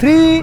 3